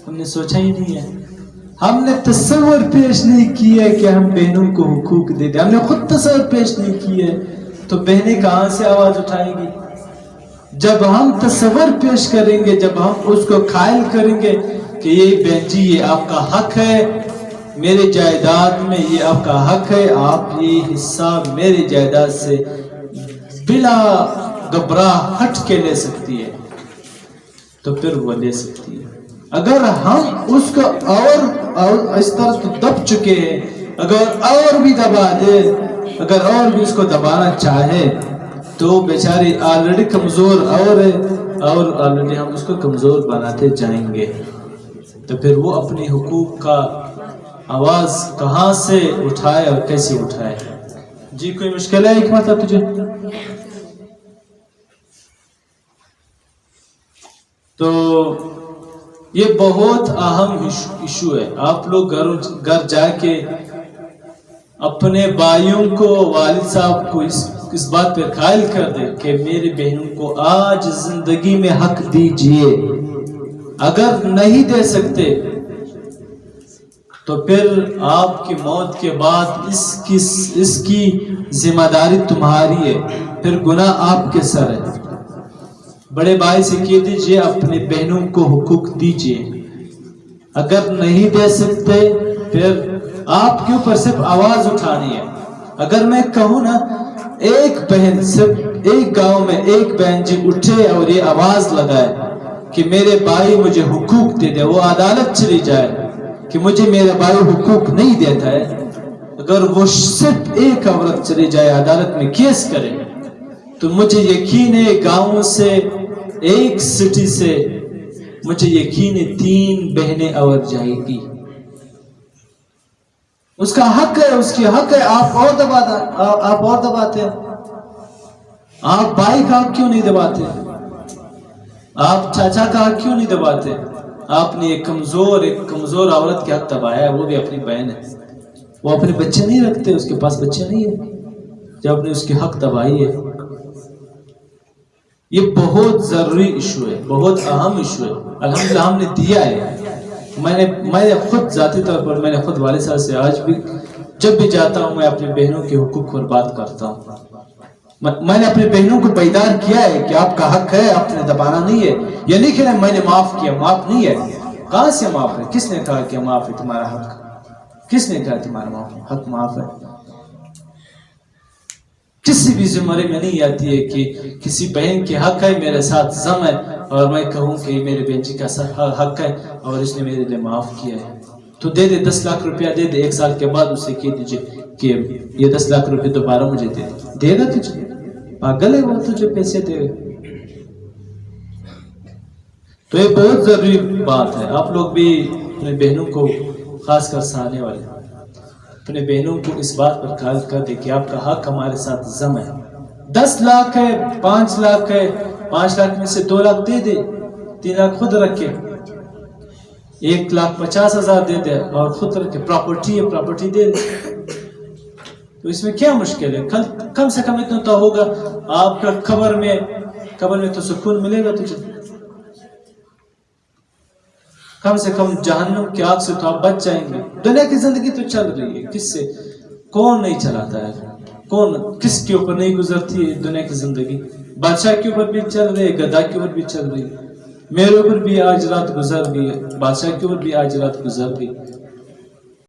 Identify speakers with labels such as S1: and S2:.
S1: ہم نے سوچا ہی نہیں ہے، ہم نے تصور پیش نہیں کیا کہ ہم بہنوں کو حقوق دے دیں، ہم نے خود تصور پیش نہیں کیا تو بہنیں کہاں سے آواز اٹھائیں گی؟ جب ہم تصور پیش کریں گے، جب ہم اس کو قائل کریں گے کہ یہ بہن جی یہ آپ کا حق ہے، میرے جائیداد میں یہ آپ کا حق ہے، آپ یہ حصہ میری جائیداد سے بلا گھبراہٹ کے لے سکتی ہے، تو پھر وہ لے سکتی ہے۔ اگر ہم اس کو اور اس طرح تو دب چکے ہیں، اگر اور بھی دبا دے، اگر اور بھی اس کو دبانا چاہے تو بیچاری آلریڈی کمزور اور ہے، اور آلریڈی ہم اس کو کمزور بناتے جائیں گے، تو پھر وہ اپنی حقوق کا آواز کہاں سے اٹھائے اور کیسے اٹھائے؟ جی کوئی مشکل ہے حکمت ہے تجھے؟ تو یہ بہت اہم ایشو ہے۔ آپ لوگ گھر جا کے اپنے بھائیوں کو، والد صاحب کو اس بات پہ قائل کر دیں کہ میری بہنوں کو آج زندگی میں حق دیجئے، اگر نہیں دے سکتے تو پھر آپ کی موت کے بعد اس کی ذمہ داری تمہاری ہے، پھر گناہ آپ کے سر ہے۔ بڑے بھائی سے کہہ دیجئے اپنے بہنوں کو حقوق دیجئے، اگر نہیں دے سکتے پھر آپ کے اوپر صرف آواز اٹھانی ہے۔ اگر میں کہوں نا ایک بہن، صرف ایک گاؤں میں ایک بہن جی اٹھے اور یہ آواز لگائے کہ میرے بھائی مجھے حقوق دے دے، وہ عدالت چلی جائے کہ مجھے میرا بھائی حقوق نہیں دیتا ہے، اگر وہ صرف ایک عورت چلی جائے عدالت میں کیس کرے تو مجھے یقین ہے گاؤں سے، ایک سٹی سے مجھے یقین ہے 3 بہنیں اور جائے گی۔ اس کا حق ہے، اس کی حق ہے، آپ اور دباتے ہیں۔ آپ بھائی کا حق کیوں نہیں دباتے؟ آپ چاچا کا حق کیوں نہیں دباتے؟ آپ نے ایک کمزور عورت کے حق دبایا ہے، وہ بھی اپنی بہن ہے، وہ اپنے بچے نہیں رکھتے، اس کے پاس بچے نہیں ہے، جب نے اس کے حق دبائی ہے۔ یہ بہت ضروری ایشو ہے، بہت اہم ایشو ہے۔ الحمدللہ ہم نے دیا ہے۔ میں نے خود ذاتی طور پر میں نے خود والد صاحب سے آج بھی جب بھی جاتا ہوں میں اپنی بہنوں کے حقوق پر بات کرتا ہوں۔ میں نے اپنی بہنوں کو بیدار کیا ہے کہ آپ کا حق ہے، آپ نے دبانا نہیں ہے، یہ نہیں کہ میں نے معاف کیا، معاف نہیں ہے۔ کہاں سے معاف ہے؟ کس نے کہا کہ معاف ہے تمہارا حق؟ کس نے کہا تمہارا حق معاف ہے؟ کسی بھی زمرے میں نہیں آتی ہے کہ کسی بہن کے حق ہے میرے ساتھ ضم ہے اور میں کہوں کہ میرے بہن جی کا حق ہے اور اس نے میرے لیے معاف کیا ہے تو دے دے 10 لاکھ روپیہ دے دے، 1 سال کے بعد اسے کہہ دیجئے کہ یہ 10 لاکھ روپے دوبارہ مجھے دے گا تجھے؟ پاگل ہے وہ، تجھے پیسے دے گا؟ تو یہ بہت ضروری بات ہے۔ آپ لوگ بھی اپنے بہنوں کو، خاص کر سانے والے اپنے بہنوں کو اس بات پر قائل کر دے کہ آپ کا حق ہمارے ساتھ ضم ہے۔ 10 لاکھ ہے، 5 لاکھ ہے، 5 لاکھ میں سے 2 لاکھ دے دے، 3 لاکھ خود رکھے، 1,50,000 دے دے اور خود رکھے، پراپرٹی ہے پراپرٹی دے دے۔ تو اس میں کیا مشکل ہے؟ کم سے کم اتنا تو ہوگا آپ کا قبر میں تو سکون ملے گا تجھے، کم سے کم جہنم کی آگ سے تو آپ بچ جائیں گے۔ دنیا کی زندگی تو چل رہی ہے، کس سے؟ کون نہیں چلاتا ہے؟ کس کے اوپر نہیں گزرتی ہے دنیا کی زندگی؟ بادشاہ کے اوپر بھی چل رہی ہے، گدھا کے اوپر بھی چل رہی ہے، میرے اوپر بھی آج رات گزر گئی، بادشاہ کے اوپر بھی آج رات گزر گئی۔